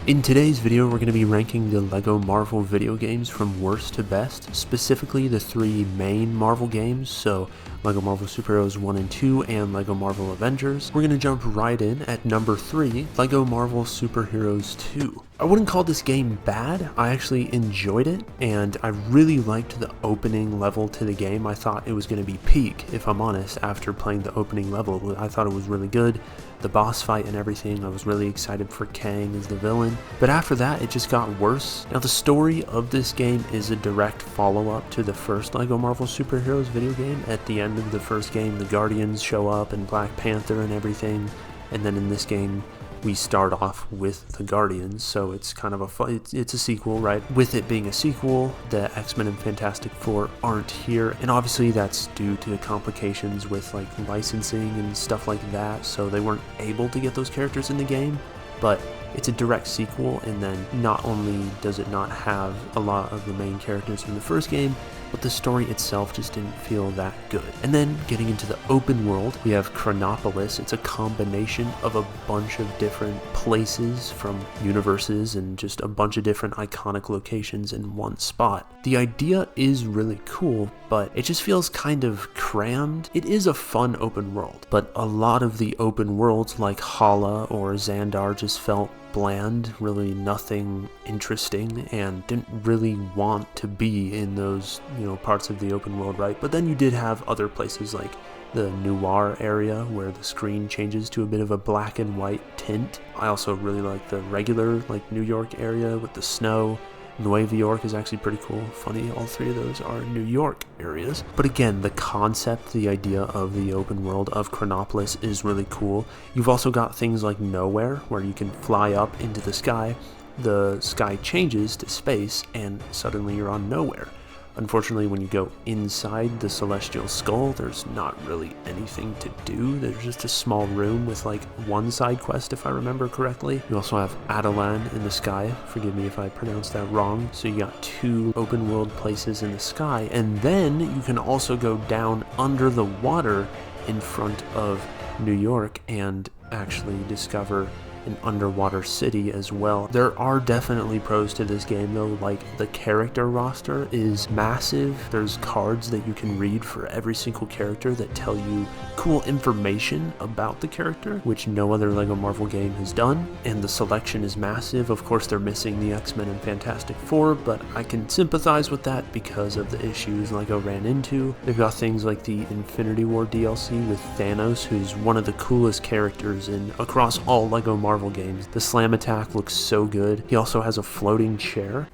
In today's video, we're going to be ranking the LEGO Marvel video games from worst to best, specifically the three main Marvel games, so LEGO Marvel Superheroes 1 and 2 and LEGO Marvel Avengers. We're going to jump right in at number 3, LEGO Marvel Superheroes 2. I wouldn't call this game bad. I actually enjoyed it, and I really liked the opening level to the game. I thought it was going to be peak, if I'm honest, after playing the opening level. I thought it was really good. The boss fight and everything, I was really excited for Kang as the villain. But after that, it just got worse. Now, the story of this game is a direct follow-up to the first LEGO Marvel Superheroes video game. At the end of the first game, the Guardians show up and Black Panther and everything. And then in this game, we start off with the Guardians, so it's kind of it's a sequel, right? With it being a sequel, the X-Men and Fantastic Four aren't here, and obviously that's due to complications with like licensing and stuff like that, so they weren't able to get those characters in the game. But it's a direct sequel, and then not only does it not have a lot of the main characters from the first game, but the story itself just didn't feel that good. And then getting into the open world, we have Chronopolis. It's a combination of a bunch of different places from universes and just a bunch of different iconic locations in one spot. The idea is really cool, but it just feels kind of crammed. It is a fun open world, but a lot of the open worlds like Hala or Xandar just felt bland, really nothing interesting, and didn't really want to be in those, parts of the open world, right? But then you did have other places like the noir area where the screen changes to a bit of a black and white tint. I also really like the regular New York area with the snow. Nueva York is actually pretty cool. Funny, all three of those are New York areas. But again, the concept, the idea of the open world of Chronopolis is really cool. You've also got things like Nowhere, where you can fly up into the sky. The sky changes to space, and suddenly you're on Nowhere. Unfortunately, when you go inside the Celestial Skull, there's not really anything to do. There's just a small room with one side quest, if I remember correctly. You also have Adelan in the sky. Forgive me if I pronounced that wrong. So you got two open world places in the sky, and then you can also go down under the water in front of New York and actually discover an underwater city as well. There are definitely pros to this game though, like the character roster is massive. There's cards that you can read for every single character that tell you cool information about the character, which no other LEGO Marvel game has done, and the selection is massive. Of course, they're missing the X-Men and Fantastic Four, but I can sympathize with that because of the issues LEGO ran into. They've got things like the Infinity War DLC with Thanos, who's one of the coolest characters across all LEGO Marvel games. The slam attack looks so good. He also has a floating chair.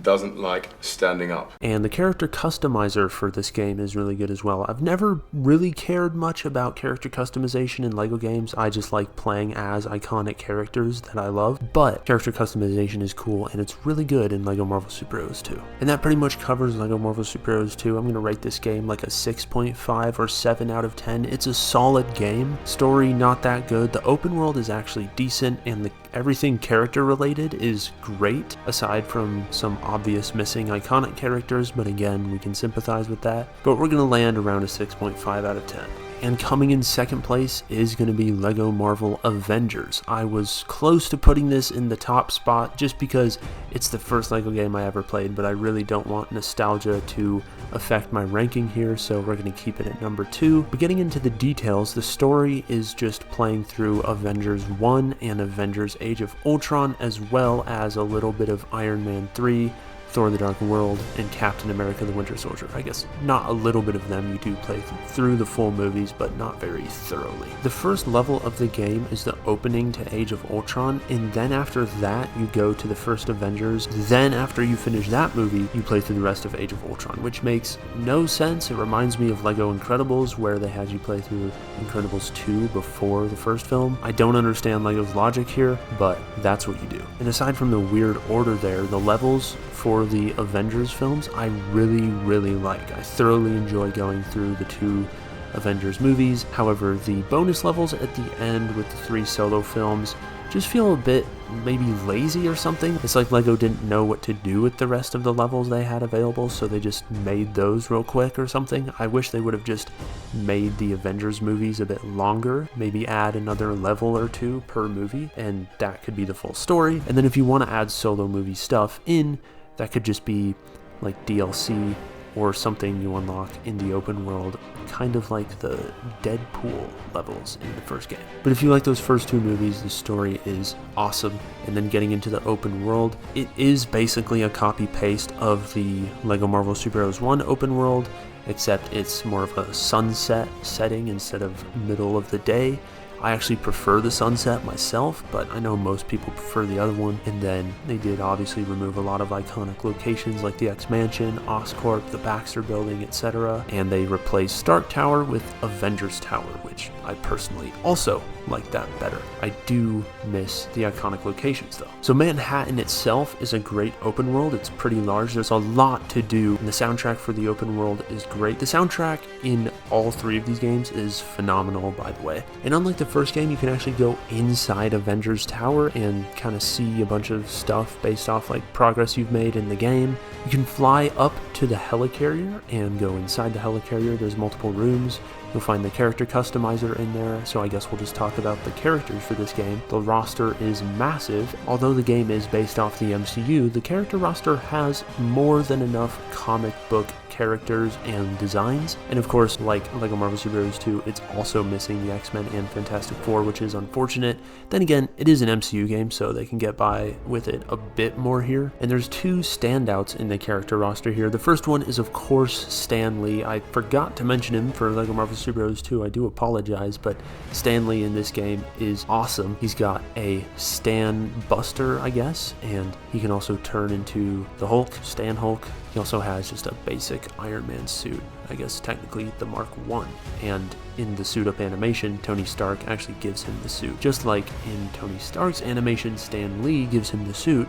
Doesn't like standing up. And the character customizer for this game is really good as well. I've never really cared much about character customization in LEGO games. I just like playing as iconic characters that I love. But character customization is cool, and it's really good in LEGO Marvel Superheroes 2. And that pretty much covers LEGO Marvel Superheroes 2. I'm going to rate this game like a 6.5 or 7 out of 10. It's a solid game. Story not that good. The open world is actually decent, and everything character related is great, aside from some obvious missing iconic characters, but again, we can sympathize with that. But we're going to land around a 6.5 out of 10. And coming in second place is going to be LEGO Marvel Avengers. I was close to putting this in the top spot just because it's the first LEGO game I ever played, but I really don't want nostalgia to affect my ranking here, so we're going to keep it at number 2. But getting into the details, the story is just playing through Avengers 1 and Avengers Age of Ultron, as well as a little bit of Iron Man 3, Thor the Dark World, and Captain America the Winter Soldier. I guess not a little bit of them. You do play through the full movies, but not very thoroughly. The first level of the game is the opening to Age of Ultron, and then after that you go to the first Avengers. Then after you finish that movie, you play through the rest of Age of Ultron, which makes no sense. It reminds me of LEGO Incredibles, where they had you play through Incredibles 2 before the first film. I don't understand LEGO's logic here, but that's what you do. And aside from the weird order there, the levels for the Avengers films I really like. I thoroughly enjoy going through the two Avengers movies. However, the bonus levels at the end with the 3 solo films just feel a bit maybe lazy or something. It's like LEGO didn't know what to do with the rest of the levels they had available, so they just made those real quick or something. I wish they would have just made the Avengers movies a bit longer, maybe add another level or two per movie, and that could be the full story. And then if you want to add solo movie stuff in, that could just be like DLC or something you unlock in the open world, kind of like the Deadpool levels in the first game. But if you like those first two movies, the story is awesome. And then getting into the open world, it is basically a copy-paste of the LEGO Marvel Super Heroes 1 open world, except it's more of a sunset setting instead of middle of the day. I actually prefer the sunset myself, but I know most people prefer the other one. And then they did obviously remove a lot of iconic locations like the X-Mansion, Oscorp, the Baxter Building, etc. And they replaced Stark Tower with Avengers Tower, which I personally also like that better. I do miss the iconic locations though. So Manhattan itself is a great open world. It's pretty large. There's a lot to do, and the soundtrack for the open world is great. The soundtrack in all three of these games is phenomenal, by the way. And unlike the first game, you can actually go inside Avengers Tower and kind of see a bunch of stuff based off like progress you've made in the game. You can fly up to the helicarrier and go inside the helicarrier. There's multiple rooms. You'll find the character customizer in there, so I guess we'll just talk about the characters for this game. The roster is massive. Although the game is based off the MCU, the character roster has more than enough comic book characters and designs. And of course, like LEGO Marvel Super Heroes 2, it's also missing the X-Men and Fantastic Four, which is unfortunate. Then again, it is an MCU game, so they can get by with it a bit more here. And there's two standouts in the character roster here. The first one is, of course, Stan Lee. I forgot to mention him for LEGO Marvel Super Heroes 2. I do apologize, but Stan Lee in this game is awesome. He's got a Stan Buster, I guess, and he can also turn into the Hulk, Stan Hulk. He also has just a basic Iron Man suit, I guess technically the Mark I. And in the suit up animation, Tony Stark actually gives him the suit. Just like in Tony Stark's animation, Stan Lee gives him the suit,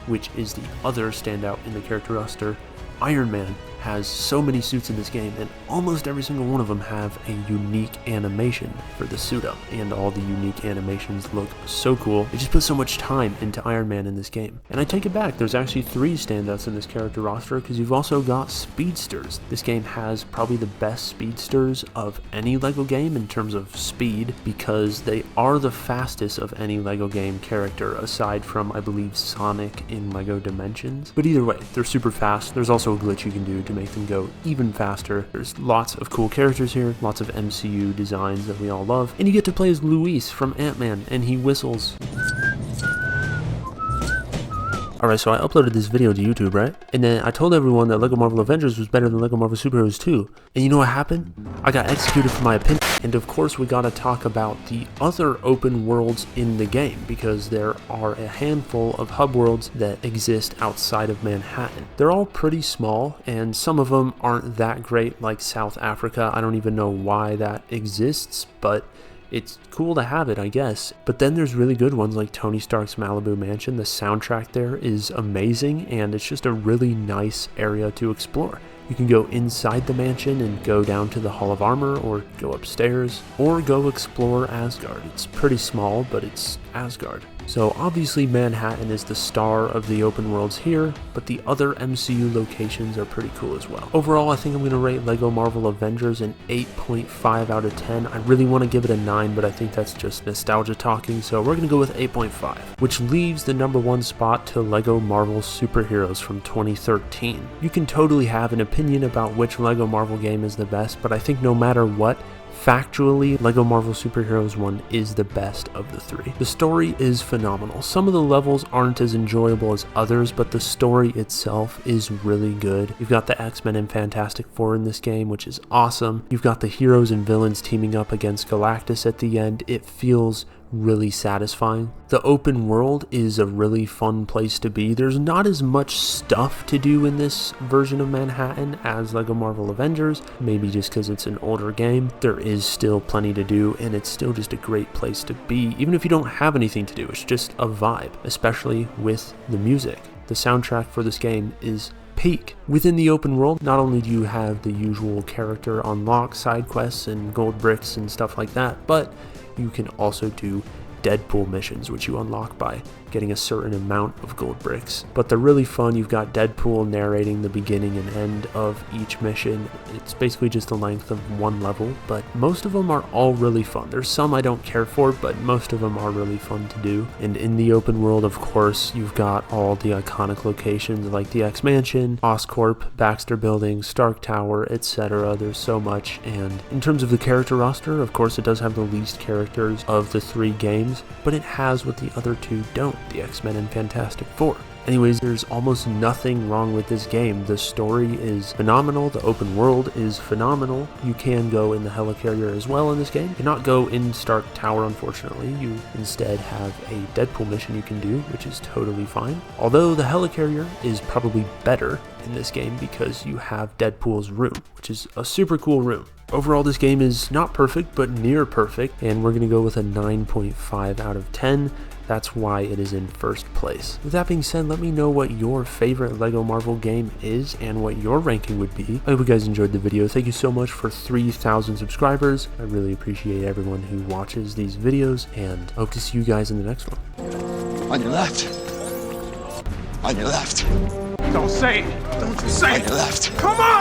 which is the other standout in the character roster. Iron Man has so many suits in this game, and almost every single one of them have a unique animation for the suit up, and all the unique animations look so cool. They just put so much time into Iron Man in this game. And I take it back, there's actually 3 standouts in this character roster, because you've also got speedsters. This game has probably the best speedsters of any LEGO game in terms of speed, because they are the fastest of any LEGO game character, aside from, I believe, Sonic in LEGO Dimensions. But either way, they're super fast. There's also a glitch you can do to make them go even faster. There's lots of cool characters here, lots of MCU designs that we all love, and you get to play as Luis from Ant-Man, and he whistles. Alright, so I uploaded this video to YouTube, right? And then I told everyone that LEGO Marvel Avengers was better than LEGO Marvel Super Heroes 2. And you know what happened? I got executed for my opinion. And of course we gotta talk about the other open worlds in the game, because there are a handful of hub worlds that exist outside of Manhattan. They're all pretty small, and some of them aren't that great, like South Africa. I don't even know why that exists, but it's cool to have it, I guess. But then there's really good ones like Tony Stark's Malibu Mansion. The soundtrack there is amazing, and it's just a really nice area to explore. You can go inside the mansion and go down to the Hall of Armor, or go upstairs, or go explore Asgard. It's pretty small, but it's Asgard. So obviously Manhattan is the star of the open worlds here, but the other MCU locations are pretty cool as well. Overall, I think I'm going to rate LEGO Marvel Avengers an 8.5 out of 10. I really want to give it a 9, but I think that's just nostalgia talking, so we're going to go with 8.5, which leaves the number 1 spot to LEGO Marvel Super Heroes from 2013. You can totally have an opinion about which LEGO Marvel game is the best, but I think no matter what, factually, LEGO Marvel Super Heroes 1 is the best of the 3. The story is phenomenal. Some of the levels aren't as enjoyable as others, but the story itself is really good. You've got the X-Men and Fantastic Four in this game, which is awesome. You've got the heroes and villains teaming up against Galactus at the end. It feels really satisfying. The open world is a really fun place to be. There's not as much stuff to do in this version of Manhattan as LEGO Marvel Avengers, maybe just because it's an older game. There is still plenty to do, and it's still just a great place to be. Even if you don't have anything to do, it's just a vibe, especially with the music. The soundtrack for this game is peak. Within the open world, not only do you have the usual character unlock side quests and gold bricks and stuff like that, but you can also do Deadpool missions, which you unlock by getting a certain amount of gold bricks. But they're really fun. You've got Deadpool narrating the beginning and end of each mission. It's basically just the length of one level, but most of them are all really fun. There's some I don't care for, but most of them are really fun to do. And in the open world, of course, you've got all the iconic locations like the X-Mansion, Oscorp, Baxter Building, Stark Tower, etc. There's so much. And in terms of the character roster, of course, it does have the least characters of the 3 games, but it has what the other 2 don't, the X-Men and Fantastic Four. Anyways, there's almost nothing wrong with this game. The story is phenomenal, the open world is phenomenal. You can go in the helicarrier as well in this game. You cannot go in Stark Tower, unfortunately. You instead have a Deadpool mission you can do, which is totally fine. Although the helicarrier is probably better in this game because you have Deadpool's room, which is a super cool room. Overall, this game is not perfect, but near perfect, and we're going to go with a 9.5 out of 10. That's why it is in first place. With that being said, let me know what your favorite LEGO Marvel game is and what your ranking would be. I hope you guys enjoyed the video. Thank you so much for 3,000 subscribers. I really appreciate everyone who watches these videos, and I hope to see you guys in the next one. On your left. On your left. Don't say it. Don't you say it. On your left. Come on!